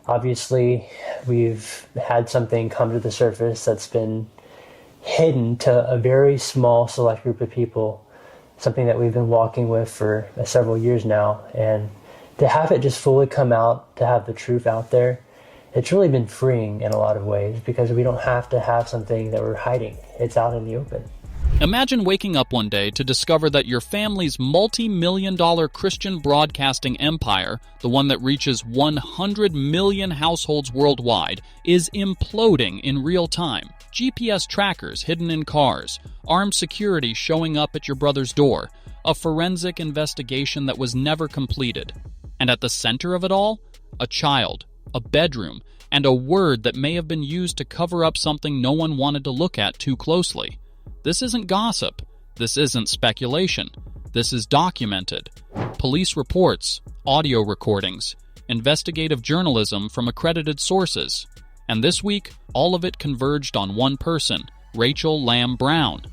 Obviously, we've had something come to the surface that's been hidden to a very small select group of people, something that we've been walking with for several years now. And to have it just fully come out, to have the truth out there, it's really been freeing in a lot of ways because we don't have to have something that we're hiding. It's out in the open. Imagine waking up one day to discover that your family's multi-million-dollar Christian broadcasting empire, the one that reaches 100 million households worldwide, is imploding in real time. GPS trackers hidden in cars, armed security showing up at your brother's door, a forensic investigation that was never completed. And at the center of it all, a child, a bedroom, and a word that may have been used to cover up something no one wanted to look at too closely. This isn't gossip. This isn't speculation. This is documented. Police reports, audio recordings, investigative journalism from accredited sources. And this week, all of it converged on one person, Rachel Lamb Brown,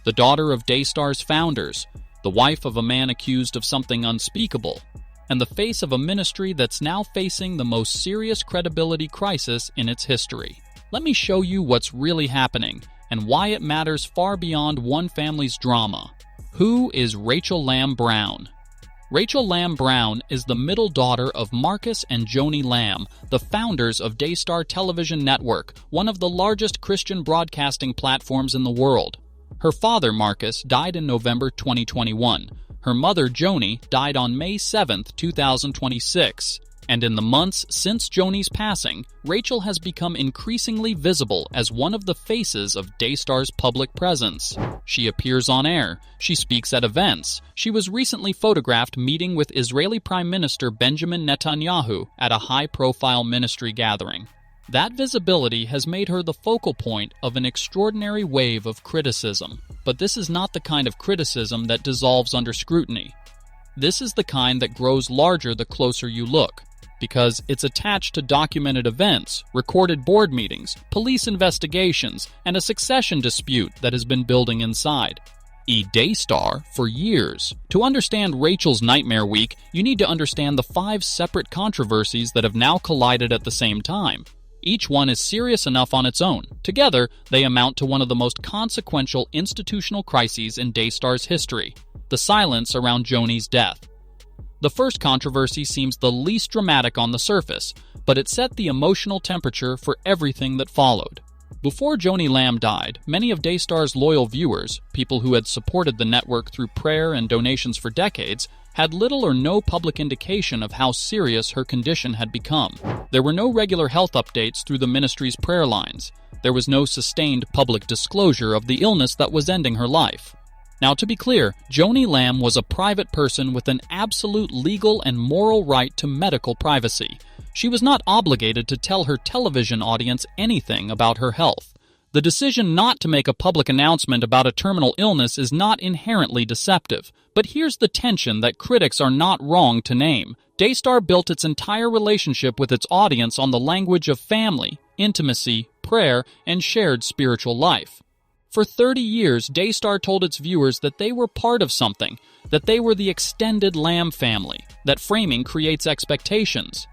the daughter of Daystar's founders, the wife of a man accused of something unspeakable, and the face of a ministry that's now facing the most serious credibility crisis in its history. Let me show you what's really happening and why it matters far beyond one family's drama. Who is Rachel Lamb Brown? Rachel Lamb Brown is the middle daughter of Marcus and Joni Lamb, the founders of Daystar Television Network, one of the largest Christian broadcasting platforms in the world. Her father, Marcus, died in November 2021. Her mother, Joni, died on May 7, 2026. And in the months since Joni's passing, Rachel has become increasingly visible as one of the faces of Daystar's public presence. She appears on air. She speaks at events. She was recently photographed meeting with Israeli Prime Minister Benjamin Netanyahu at a high-profile ministry gathering. That visibility has made her the focal point of an extraordinary wave of criticism. But this is not the kind of criticism that dissolves under scrutiny. This is the kind that grows larger the closer you look, because it's attached to documented events, recorded board meetings, police investigations, and a succession dispute that has been building inside Daystar for years. To understand Rachel's Nightmare Week, you need to understand the 5 separate controversies that have now collided at the same time. Each one is serious enough on its own. Together, they amount to one of the most consequential institutional crises in Daystar's history: the silence around Joni's death. The first controversy seems the least dramatic on the surface, but it set the emotional temperature for everything that followed. Before Joni Lamb died, many of Daystar's loyal viewers, people who had supported the network through prayer and donations for decades, had little or no public indication of how serious her condition had become. There were no regular health updates through the ministry's prayer lines. There was no sustained public disclosure of the illness that was ending her life. Now, to be clear, Joni Lamb was a private person with an absolute legal and moral right to medical privacy. She was not obligated to tell her television audience anything about her health. The decision not to make a public announcement about a terminal illness is not inherently deceptive. But here's the tension that critics are not wrong to name. Daystar built its entire relationship with its audience on the language of family, intimacy, prayer, and shared spiritual life. For 30 years, Daystar told its viewers that they were part of something, that they were the extended Lamb family, that framing creates expectations.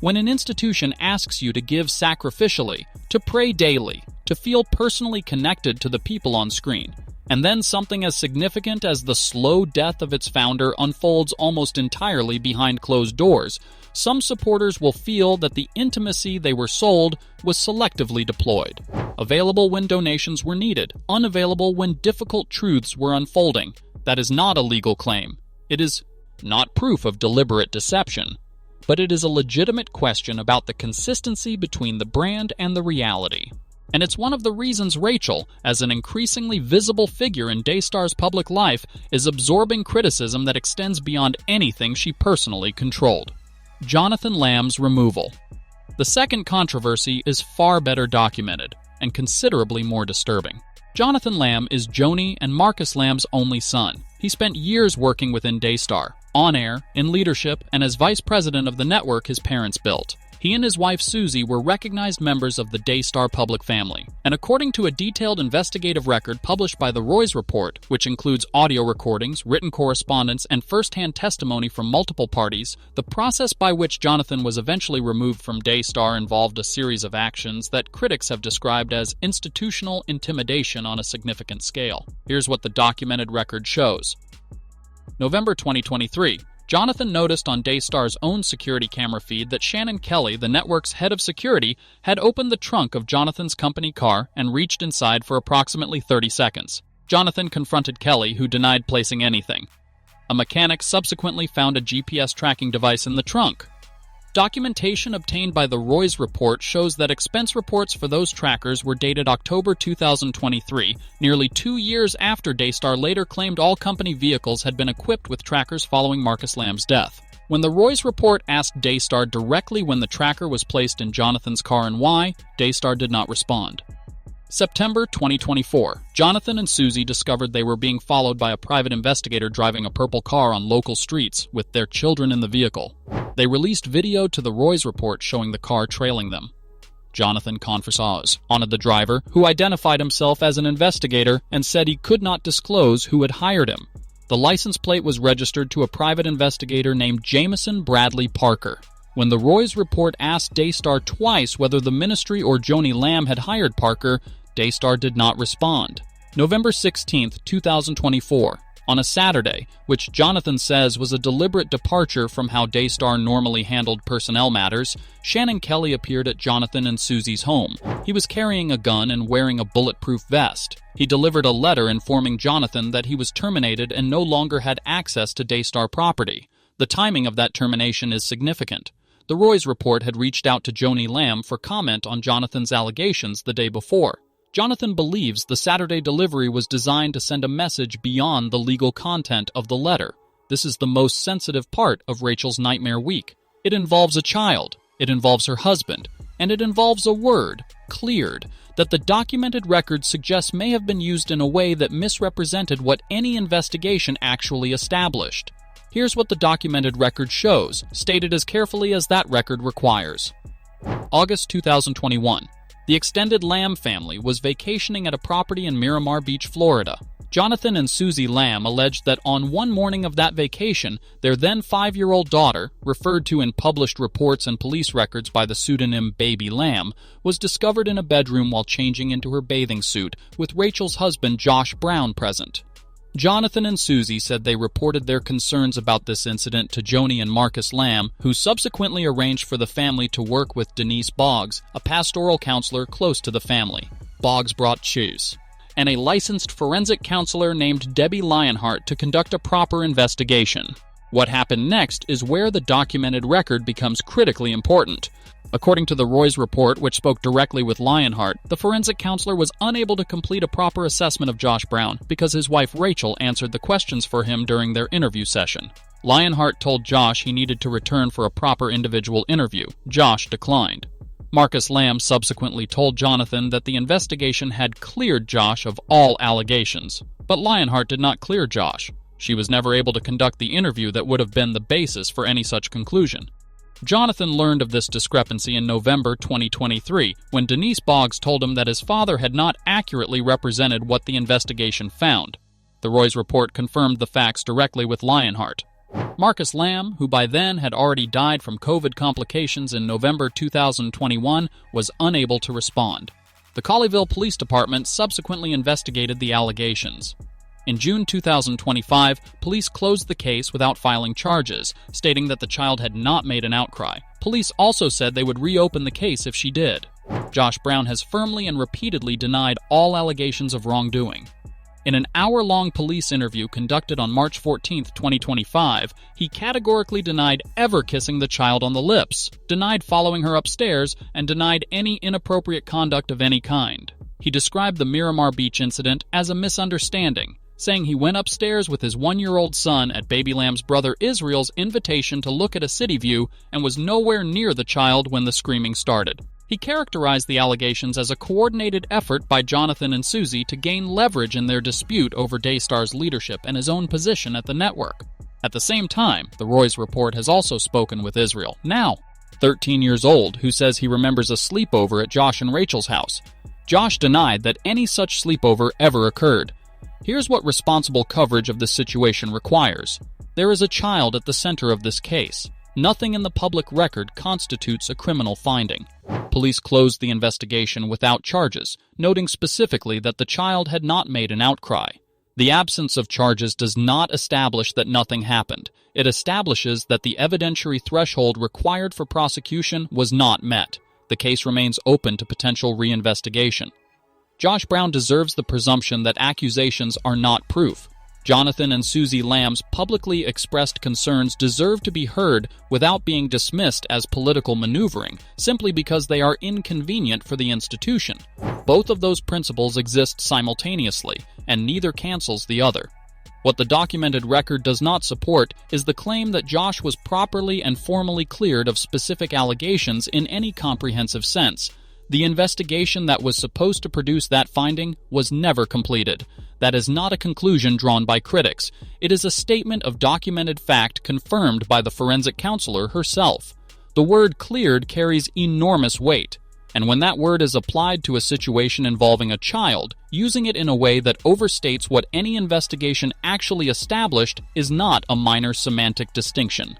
When an institution asks you to give sacrificially, to pray daily, to feel personally connected to the people on screen, and then something as significant as the slow death of its founder unfolds almost entirely behind closed doors, some supporters will feel that the intimacy they were sold was selectively deployed. Available when donations were needed, unavailable when difficult truths were unfolding. That is not a legal claim. It is not proof of deliberate deception. But it is a legitimate question about the consistency between the brand and the reality. And it's one of the reasons Rachel, as an increasingly visible figure in Daystar's public life, is absorbing criticism that extends beyond anything she personally controlled. Jonathan Lamb's removal. The second controversy is far better documented, and considerably more disturbing. Jonathan Lamb is Joni and Marcus Lamb's only son. He spent years working within Daystar, on air, in leadership, and as vice president of the network his parents built. He and his wife Susie were recognized members of the Daystar public family. And according to a detailed investigative record published by the Roy's Report, which includes audio recordings, written correspondence, and first-hand testimony from multiple parties, the process by which Jonathan was eventually removed from Daystar involved a series of actions that critics have described as institutional intimidation on a significant scale. Here's what the documented record shows. November 2023. Jonathan noticed on Daystar's own security camera feed that Shannon Kelly, the network's head of security, had opened the trunk of Jonathan's company car and reached inside for approximately 30 seconds. Jonathan confronted Kelly, who denied placing anything. A mechanic subsequently found a GPS tracking device in the trunk. Documentation obtained by the Roy's Report shows that expense reports for those trackers were dated October 2023, nearly 2 years after Daystar later claimed all company vehicles had been equipped with trackers following Marcus Lamb's death. When the Roy's Report asked Daystar directly when the tracker was placed in Jonathan's car and why, Daystar did not respond. September 2024. Jonathan and Susie discovered they were being followed by a private investigator driving a purple car on local streets with their children in the vehicle. They released video to the Roy's Report showing the car trailing them. Jonathan Confessors honored the driver, who identified himself as an investigator and said he could not disclose who had hired him. The license plate was registered to a private investigator named Jameson Bradley Parker. When the Roy's Report asked Daystar twice whether the ministry or Joni Lamb had hired Parker, Daystar did not respond. November 16, 2024. On a Saturday, which Jonathan says was a deliberate departure from how Daystar normally handled personnel matters, Shannon Kelly appeared at Jonathan and Susie's home. He was carrying a gun and wearing a bulletproof vest. He delivered a letter informing Jonathan that he was terminated and no longer had access to Daystar property. The timing of that termination is significant. The Roy's Report had reached out to Joni Lamb for comment on Jonathan's allegations the day before. Jonathan believes the Saturday delivery was designed to send a message beyond the legal content of the letter. This is the most sensitive part of Rachel's nightmare week. It involves a child, it involves her husband, and it involves a word, cleared, that the documented record suggests may have been used in a way that misrepresented what any investigation actually established. Here's what the documented record shows, stated as carefully as that record requires. August 2021. The extended Lamb family was vacationing at a property in Miramar Beach, Florida. Jonathan and Susie Lamb alleged that on one morning of that vacation, their then 5-year-old daughter, referred to in published reports and police records by the pseudonym Baby Lamb, was discovered in a bedroom while changing into her bathing suit, with Rachel's husband Josh Brown present. Jonathan and Susie said they reported their concerns about this incident to Joni and Marcus Lamb, who subsequently arranged for the family to work with Denise Boggs, a pastoral counselor close to the family. Boggs brought shoes, and a licensed forensic counselor named Debbie Lionheart to conduct a proper investigation. What happened next is where the documented record becomes critically important. According to the Roy's Report, which spoke directly with Lionheart, the forensic counselor was unable to complete a proper assessment of Josh Brown because his wife Rachel answered the questions for him during their interview session. Lionheart told Josh he needed to return for a proper individual interview. Josh declined. Marcus Lamb subsequently told Jonathan that the investigation had cleared Josh of all allegations, but Lionheart did not clear Josh. She was never able to conduct the interview that would have been the basis for any such conclusion. Jonathan learned of this discrepancy in November 2023, when Denise Boggs told him that his father had not accurately represented what the investigation found. The Roy's Report confirmed the facts directly with Lionheart. Marcus Lamb, who by then had already died from COVID complications in November 2021, was unable to respond. The Colleyville Police Department subsequently investigated the allegations. In June 2025, police closed the case without filing charges, stating that the child had not made an outcry. Police also said they would reopen the case if she did. Josh Brown has firmly and repeatedly denied all allegations of wrongdoing. In an hour-long police interview conducted on March 14, 2025, he categorically denied ever kissing the child on the lips, denied following her upstairs, and denied any inappropriate conduct of any kind. He described the Miramar Beach incident as a misunderstanding, saying he went upstairs with his 1-year-old son at Baby Lamb's brother Israel's invitation to look at a city view and was nowhere near the child when the screaming started. He characterized the allegations as a coordinated effort by Jonathan and Susie to gain leverage in their dispute over Daystar's leadership and his own position at the network. At the same time, the Roy's Report has also spoken with Israel. Now, 13 years old, who says he remembers a sleepover at Josh and Rachel's house. Josh denied that any such sleepover ever occurred. Here's what responsible coverage of this situation requires. There is a child at the center of this case. Nothing in the public record constitutes a criminal finding. Police closed the investigation without charges, noting specifically that the child had not made an outcry. The absence of charges does not establish that nothing happened. It establishes that the evidentiary threshold required for prosecution was not met. The case remains open to potential reinvestigation. Josh Brown deserves the presumption that accusations are not proof. Jonathan and Susie Lamb's publicly expressed concerns deserve to be heard without being dismissed as political maneuvering, simply because they are inconvenient for the institution. Both of those principles exist simultaneously, and neither cancels the other. What the documented record does not support is the claim that Josh was properly and formally cleared of specific allegations in any comprehensive sense. The investigation that was supposed to produce that finding was never completed. That is not a conclusion drawn by critics. It is a statement of documented fact confirmed by the forensic counselor herself. The word cleared carries enormous weight, and when that word is applied to a situation involving a child, using it in a way that overstates what any investigation actually established is not a minor semantic distinction.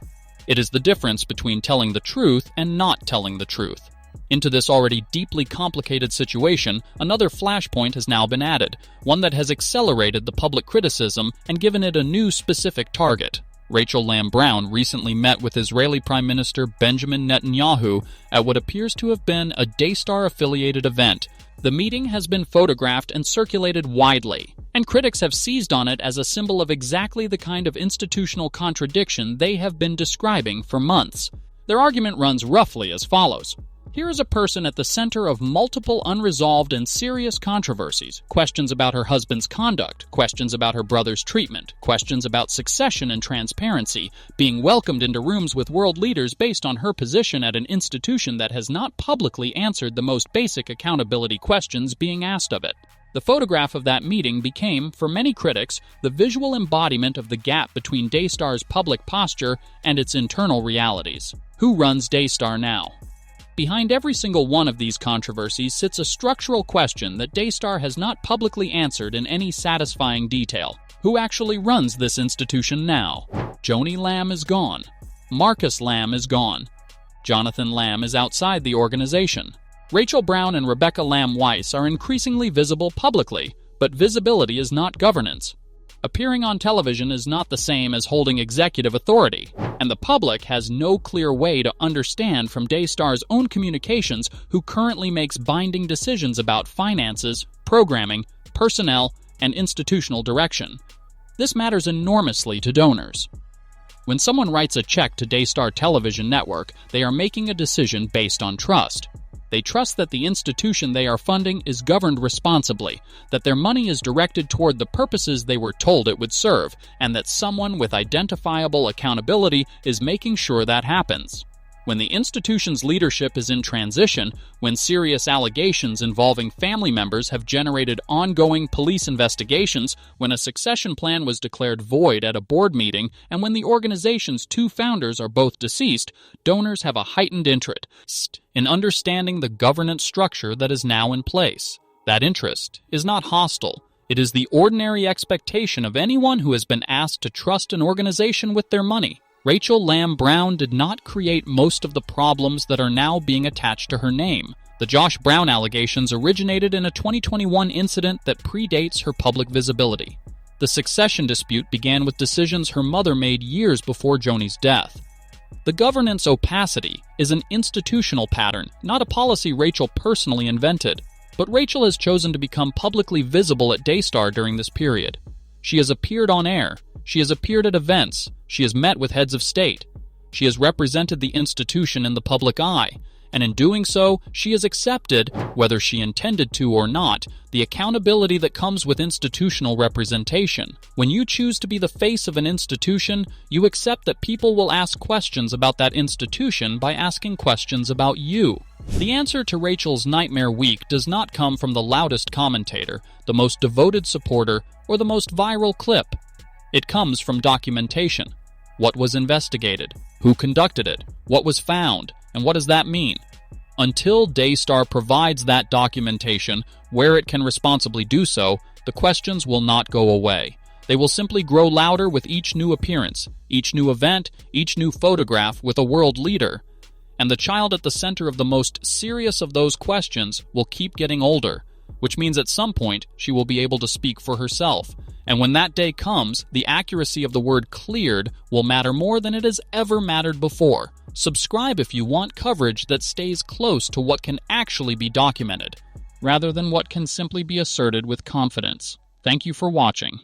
It is the difference between telling the truth and not telling the truth. Into this already deeply complicated situation, another flashpoint has now been added, one that has accelerated the public criticism and given it a new specific target. Rachel Lamb Brown recently met with Israeli Prime Minister Benjamin Netanyahu at what appears to have been a Daystar-affiliated event. The meeting has been photographed and circulated widely, and critics have seized on it as a symbol of exactly the kind of institutional contradiction they have been describing for months. Their argument runs roughly as follows. Here is a person at the center of multiple unresolved and serious controversies, questions about her husband's conduct, questions about her brother's treatment, questions about succession and transparency, being welcomed into rooms with world leaders based on her position at an institution that has not publicly answered the most basic accountability questions being asked of it. The photograph of that meeting became, for many critics, the visual embodiment of the gap between Daystar's public posture and its internal realities. Who runs Daystar now? Behind every single one of these controversies sits a structural question that Daystar has not publicly answered in any satisfying detail. Who actually runs this institution now? Joni Lamb is gone. Marcus Lamb is gone. Jonathan Lamb is outside the organization. Rachel Brown and Rebecca Lamb Weiss are increasingly visible publicly, but visibility is not governance. Appearing on television is not the same as holding executive authority, and the public has no clear way to understand from Daystar's own communications who currently makes binding decisions about finances, programming, personnel, and institutional direction. This matters enormously to donors. When someone writes a check to Daystar Television Network, they are making a decision based on trust. They trust that the institution they are funding is governed responsibly, that their money is directed toward the purposes they were told it would serve, and that someone with identifiable accountability is making sure that happens. When the institution's leadership is in transition, when serious allegations involving family members have generated ongoing police investigations, when a succession plan was declared void at a board meeting, and when the organization's two founders are both deceased, donors have a heightened interest in understanding the governance structure that is now in place. That interest is not hostile. It is the ordinary expectation of anyone who has been asked to trust an organization with their money. Rachel Lamb Brown did not create most of the problems that are now being attached to her name. The Josh Brown allegations originated in a 2021 incident that predates her public visibility. The succession dispute began with decisions her mother made years before Joni's death. The governance opacity is an institutional pattern, not a policy Rachel personally invented. But Rachel has chosen to become publicly visible at Daystar during this period. She has appeared on air. She has appeared at events. She has met with heads of state. She has represented the institution in the public eye, and in doing so, she has accepted, whether she intended to or not, the accountability that comes with institutional representation. When you choose to be the face of an institution, you accept that people will ask questions about that institution by asking questions about you. The answer to Rachel's Nightmare Week does not come from the loudest commentator, the most devoted supporter, or the most viral clip. It comes from documentation. What was investigated? Who conducted it? What was found? And what does that mean? Until Daystar provides that documentation where it can responsibly do so, the questions will not go away. They will simply grow louder with each new appearance, each new event, each new photograph with a world leader. And the child at the center of the most serious of those questions will keep getting older, which means at some point she will be able to speak for herself. And when that day comes, the accuracy of the word cleared will matter more than it has ever mattered before. Subscribe if you want coverage that stays close to what can actually be documented, rather than what can simply be asserted with confidence. Thank you for watching.